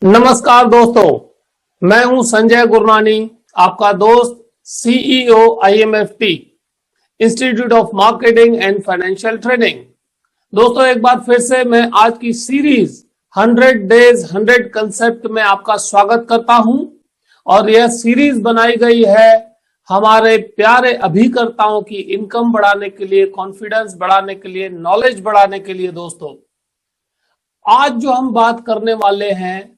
नमस्कार दोस्तों, मैं हूं संजय गुरनानी, आपका दोस्त, CEO IMFT institute of marketing and financial training. दोस्तों, एक बार फिर से मैं आज की सीरीज 100 डेज 100 कंसेप्ट में आपका स्वागत करता हूं और यह सीरीज बनाई गई है हमारे प्यारे अभिकर्ताओं की इनकम बढ़ाने के लिए, कॉन्फिडेंस बढ़ाने के लिए, नॉलेज बढ़ाने के लिए। दोस्तों, आज जो हम बात करने वाले हैं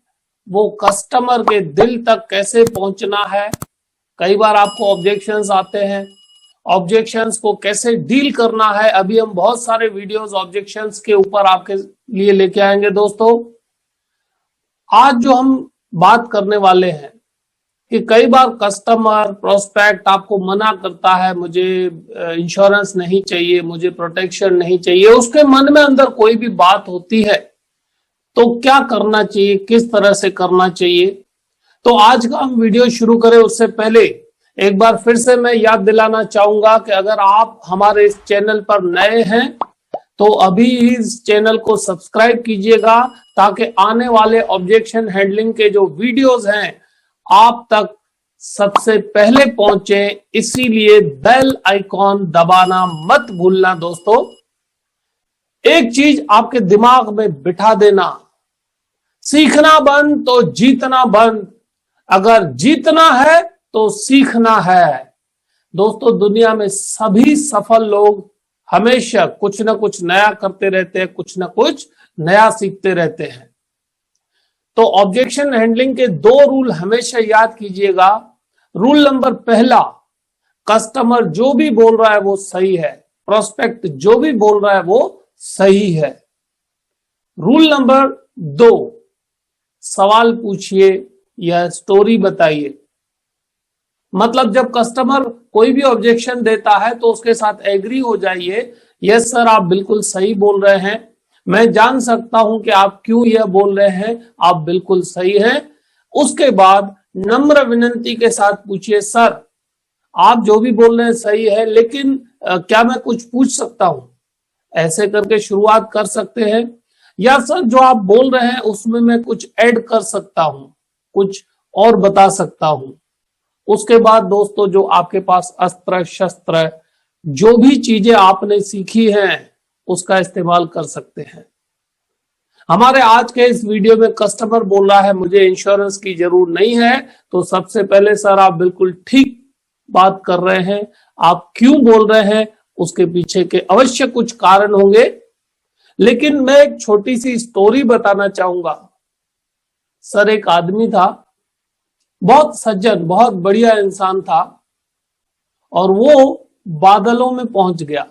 वो कस्टमर के दिल तक कैसे पहुंचना है। कई बार आपको ऑब्जेक्शंस आते हैं, ऑब्जेक्शंस को कैसे डील करना है। अभी हम बहुत सारे वीडियोस ऑब्जेक्शंस के ऊपर आपके लिए लेके आएंगे। दोस्तों, आज जो हम बात करने वाले हैं कि कई बार कस्टमर प्रोस्पेक्ट आपको मना करता है, मुझे इंश्योरेंस नहीं चाहिए, मुझे प्रोटेक्शन नहीं चाहिए। उसके मन में अंदर कोई भी बात होती है तो क्या करना चाहिए, किस तरह से करना चाहिए। तो आज का हम वीडियो शुरू करें उससे पहले एक बार फिर से मैं याद दिलाना चाहूंगा कि अगर आप हमारे इस चैनल पर नए हैं तो अभी इस चैनल को सब्सक्राइब कीजिएगा ताकि आने वाले ऑब्जेक्शन हैंडलिंग के जो वीडियोस हैं आप तक सबसे पहले पहुंचे। इसीलिए बेल आइकॉन दबाना मत भूलना। दोस्तों, एक चीज आपके दिमाग में बिठा देना, सीखना बंद तो जीतना बंद, अगर जीतना है तो सीखना है। दोस्तों, दुनिया में सभी सफल लोग हमेशा कुछ ना कुछ नया करते रहते हैं, कुछ ना कुछ नया सीखते रहते हैं। तो ऑब्जेक्शन हैंडलिंग के 2 रूल हमेशा याद कीजिएगा। रूल नंबर पहला, कस्टमर जो भी बोल रहा है वो सही है, प्रोस्पेक्ट जो भी बोल रहा है वो सही है। रूल नंबर 2, सवाल पूछिए या स्टोरी बताइए। मतलब जब कस्टमर कोई भी ऑब्जेक्शन देता है तो उसके साथ एग्री हो जाइए, यस सर आप बिल्कुल सही बोल रहे हैं, मैं जान सकता हूं कि आप क्यों यह बोल रहे हैं, आप बिल्कुल सही हैं। उसके बाद नम्र विनती के साथ पूछिए, सर आप जो भी बोल रहे हैं सही है, लेकिन क्या मैं कुछ पूछ सकता हूं। ऐसे करके शुरुआत कर सकते हैं। या सर जो आप बोल रहे हैं उसमें मैं कुछ ऐड कर सकता हूं, कुछ और बता सकता हूं। उसके बाद दोस्तों, जो आपके पास अस्त्र शस्त्र जो भी चीजें आपने सीखी हैं उसका इस्तेमाल कर सकते हैं। हमारे आज के इस वीडियो में कस्टमर बोल रहा है मुझे इंश्योरेंस की जरूरत नहीं है, तो सबसे पहले सर आप बिल्कुल ठीक बात कर रहे हैं। आप क्यों बोल रहे हैं उसके पीछे के अवश्य कुछ कारण होंगे, लेकिन मैं एक छोटी सी स्टोरी बताना चाहूंगा। सर एक आदमी था, बहुत सज्जन, बहुत बढ़िया इंसान था, और वो बादलों में पहुंच गया।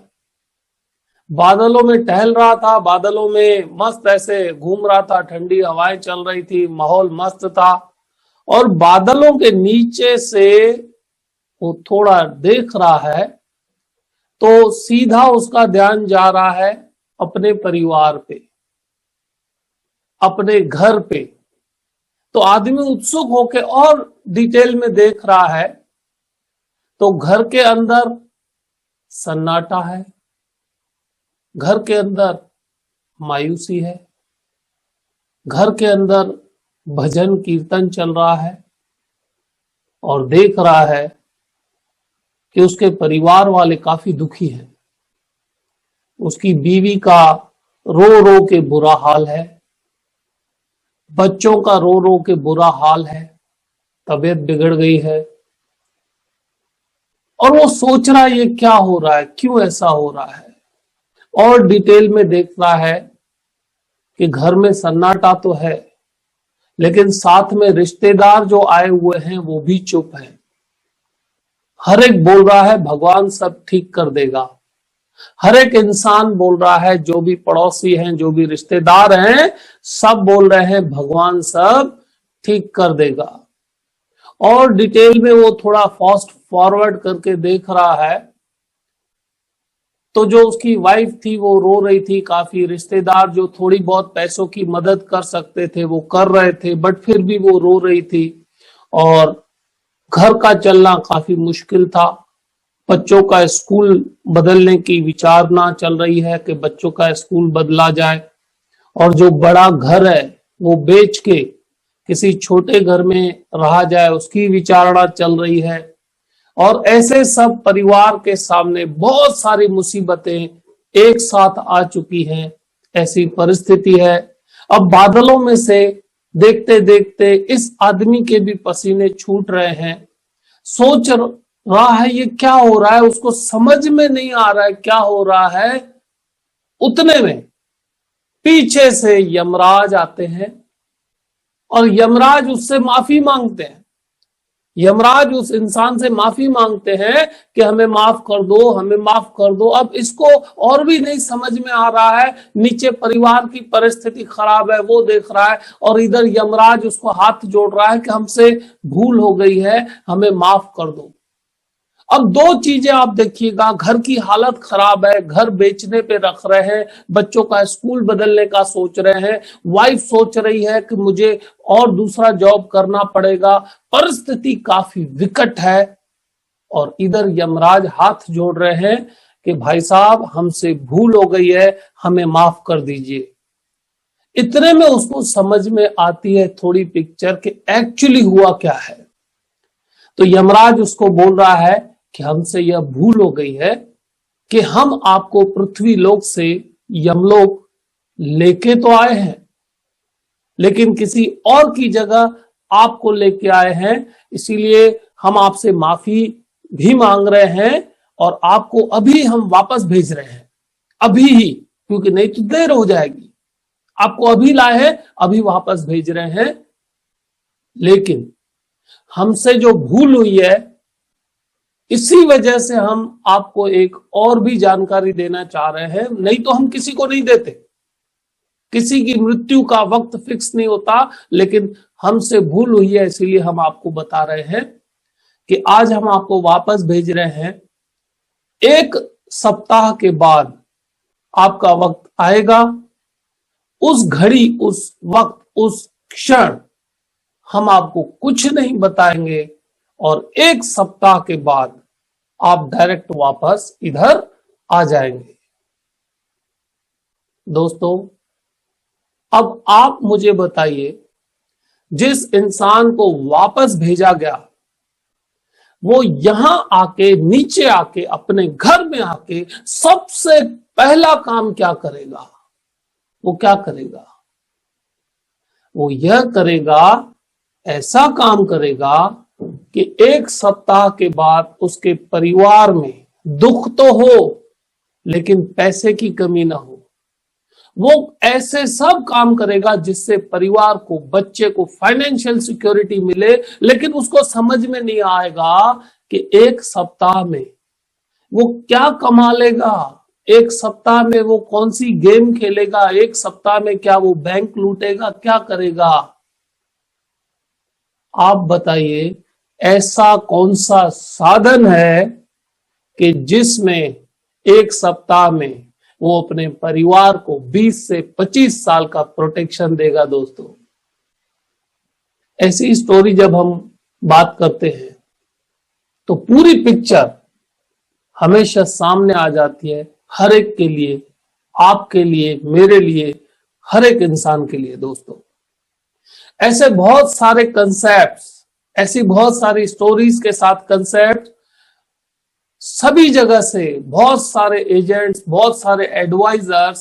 बादलों में टहल रहा था, बादलों में मस्त ऐसे घूम रहा था, ठंडी हवाएं चल रही थी, माहौल मस्त था। और बादलों के नीचे से वो थोड़ा देख रहा है तो सीधा उसका ध्यान जा रहा है अपने परिवार पे, अपने घर पे। तो आदमी उत्सुक होकर और डिटेल में देख रहा है तो घर के अंदर सन्नाटा है, घर के अंदर मायूसी है, घर के अंदर भजन कीर्तन चल रहा है, और देख रहा है कि उसके परिवार वाले काफी दुखी हैं। उसकी बीवी का रो रो के बुरा हाल है, बच्चों का रो रो के बुरा हाल है, तबीयत बिगड़ गई है। और वो सोच रहा है ये क्या हो रहा है, क्यों ऐसा हो रहा है। और डिटेल में देख रहा है कि घर में सन्नाटा तो है, लेकिन साथ में रिश्तेदार जो आए हुए हैं वो भी चुप हैं। हर एक बोल रहा है भगवान सब ठीक कर देगा। हर एक इंसान बोल रहा है, जो भी पड़ोसी हैं, जो भी रिश्तेदार हैं, सब बोल रहे हैं भगवान सब ठीक कर देगा। और डिटेल में वो थोड़ा फास्ट फॉरवर्ड करके देख रहा है तो जो उसकी वाइफ थी वो रो रही थी काफी, रिश्तेदार जो थोड़ी बहुत पैसों की मदद कर सकते थे वो कर रहे थे, बट फिर भी वो रो रही थी। और घर का चलना काफी मुश्किल था। बच्चों का स्कूल बदलने की विचारना चल रही है कि बच्चों का स्कूल बदला जाए, और जो बड़ा घर है वो बेच के किसी छोटे घर में रहा जाए उसकी विचारणा चल रही है। और ऐसे सब परिवार के सामने बहुत सारी मुसीबतें एक साथ आ चुकी हैं। ऐसी परिस्थिति है। अब बादलों में से देखते देखते इस आदमी के भी पसीने छूट रहे हैं। सोच रहा है ये क्या हो रहा है, उसको समझ में नहीं आ रहा है क्या हो रहा है। उतने में पीछे से यमराज आते हैं और यमराज उससे माफी मांगते हैं। यमराज उस इंसान से माफी मांगते हैं कि हमें माफ कर दो, हमें माफ कर दो। अब इसको और भी नहीं समझ में आ रहा है, नीचे परिवार की परिस्थिति खराब है वो देख रहा है, और इधर यमराज उसको हाथ जोड़ रहा है कि हमसे भूल हो गई है, हमें माफ कर दो। अब दो चीजें आप देखिएगा, घर की हालत खराब है, घर बेचने पे रख रहे हैं, बच्चों का स्कूल बदलने का सोच रहे हैं, वाइफ सोच रही है कि मुझे और दूसरा जॉब करना पड़ेगा, परिस्थिति काफी विकट है। और इधर यमराज हाथ जोड़ रहे हैं कि भाई साहब हमसे भूल हो गई है, हमें माफ कर दीजिए। इतने में उसको समझ में आती है थोड़ी पिक्चर कि एक्चुअली हुआ क्या है। तो यमराज उसको बोल रहा है कि हमसे यह भूल हो गई है कि हम आपको पृथ्वी लोक से यमलोक लेके तो आए हैं, लेकिन किसी और की जगह आपको लेके आए हैं, इसीलिए हम आपसे माफी भी मांग रहे हैं और आपको अभी हम वापस भेज रहे हैं, अभी ही, क्योंकि नहीं तो देर हो जाएगी। आपको अभी लाए हैं, अभी वापस भेज रहे हैं। लेकिन हमसे जो भूल हुई है, इसी वजह से हम आपको एक और भी जानकारी देना चाह रहे हैं, नहीं तो हम किसी को नहीं देते। किसी की मृत्यु का वक्त फिक्स नहीं होता, लेकिन हमसे भूल हुई है इसीलिए हम आपको बता रहे हैं कि आज हम आपको वापस भेज रहे हैं। 1 सप्ताह के बाद आपका वक्त आएगा, उस घड़ी, उस वक्त, उस क्षण हम आपको कुछ नहीं बताएंगे और 1 सप्ताह के बाद आप डायरेक्ट वापस इधर आ जाएंगे। दोस्तों, अब आप मुझे बताइए, जिस इंसान को वापस भेजा गया वो यहां आके, नीचे आके, अपने घर में आके सबसे पहला काम क्या करेगा? वो क्या करेगा? वो यह करेगा, ऐसा काम करेगा कि 1 सप्ताह के बाद उसके परिवार में दुख तो हो, लेकिन पैसे की कमी ना हो। वो ऐसे सब काम करेगा जिससे परिवार को, बच्चे को फाइनेंशियल सिक्योरिटी मिले, लेकिन उसको समझ में नहीं आएगा कि 1 सप्ताह में वो क्या कमा लेगा, 1 सप्ताह में वो कौन सी गेम खेलेगा, 1 सप्ताह में क्या वो बैंक लूटेगा, क्या करेगा? आप बताइए, ऐसा कौन सा साधन है कि जिसमें 1 सप्ताह में वो अपने परिवार को 20 से 25 साल का प्रोटेक्शन देगा? दोस्तों, ऐसी स्टोरी जब हम बात करते हैं तो पूरी पिक्चर हमेशा सामने आ जाती है, हर एक के लिए, आपके लिए, मेरे लिए, हर एक इंसान के लिए। दोस्तों, ऐसे बहुत सारे कंसेप्ट्स, ऐसी बहुत सारी स्टोरीज के साथ कंसेप्ट सभी जगह से बहुत सारे एजेंट्स, बहुत सारे एडवाइजर्स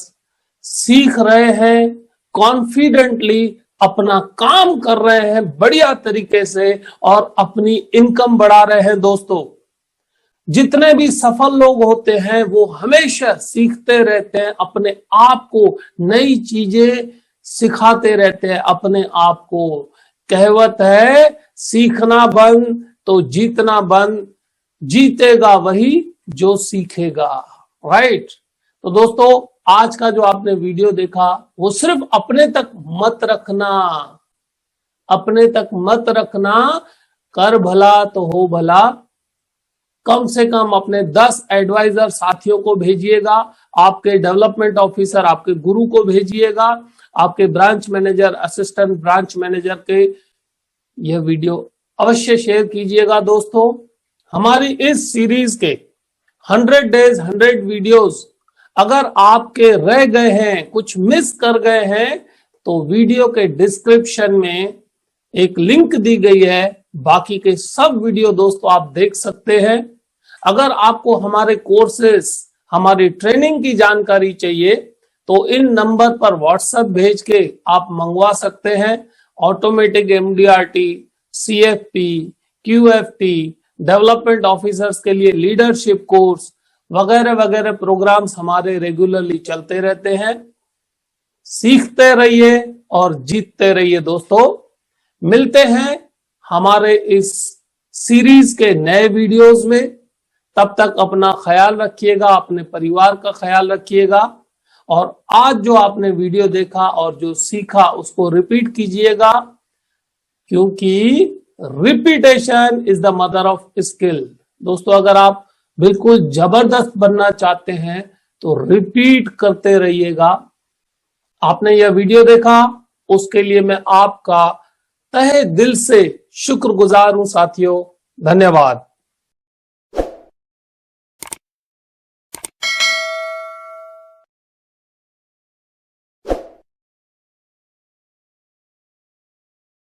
सीख रहे हैं, कॉन्फिडेंटली अपना काम कर रहे हैं बढ़िया तरीके से और अपनी इनकम बढ़ा रहे हैं। दोस्तों, जितने भी सफल लोग होते हैं वो हमेशा सीखते रहते हैं, अपने आप को नई चीजें सिखाते रहते हैं अपने आप को। कहावत है, सीखना बंद तो जीतना बंद, जीतेगा वही जो सीखेगा। राइट? तो दोस्तों, आज का जो आपने वीडियो देखा वो सिर्फ अपने तक मत रखना, अपने तक मत रखना, कर भला तो हो भला। कम से कम अपने 10 एडवाइजर साथियों को भेजिएगा, आपके डेवलपमेंट ऑफिसर, आपके गुरु को भेजिएगा, आपके branch manager, assistant branch manager के यह वीडियो अवश्य शेयर कीजिएगा। दोस्तों, हमारी इस सीरीज के 100 डेज 100 वीडियोस अगर आपके रह गए हैं, कुछ मिस कर गए हैं, तो वीडियो के डिस्क्रिप्शन में एक लिंक दी गई है, बाकी के सब वीडियो दोस्तों आप देख सकते हैं। अगर आपको हमारे कोर्सेस, हमारी ट्रेनिंग की जानकारी चाहिए तो इन नंबर पर व्हाट्सएप भेज के आप मंगवा सकते हैं। Automatic MDRT, CFP, QFT, development officers के लिए लीडरशिप कोर्स वगैरह वगैरह प्रोग्राम्स हमारे रेगुलरली चलते रहते हैं। सीखते रहिए और जीतते रहिए दोस्तों। मिलते हैं हमारे इस सीरीज के नए वीडियोस में। तब तक अपना ख्याल रखिएगा, अपने परिवार का ख्याल रखिएगा और आज जो आपने वीडियो देखा और जो सीखा उसको रिपीट कीजिएगा, क्योंकि repetition is the mother of skill. दोस्तों अगर आप बिल्कुल जबरदस्त बनना चाहते हैं तो रिपीट करते रहिएगा। आपने यह वीडियो देखा उसके लिए मैं आपका तहे दिल से शुक्रगुजार हूं साथियों। धन्यवाद।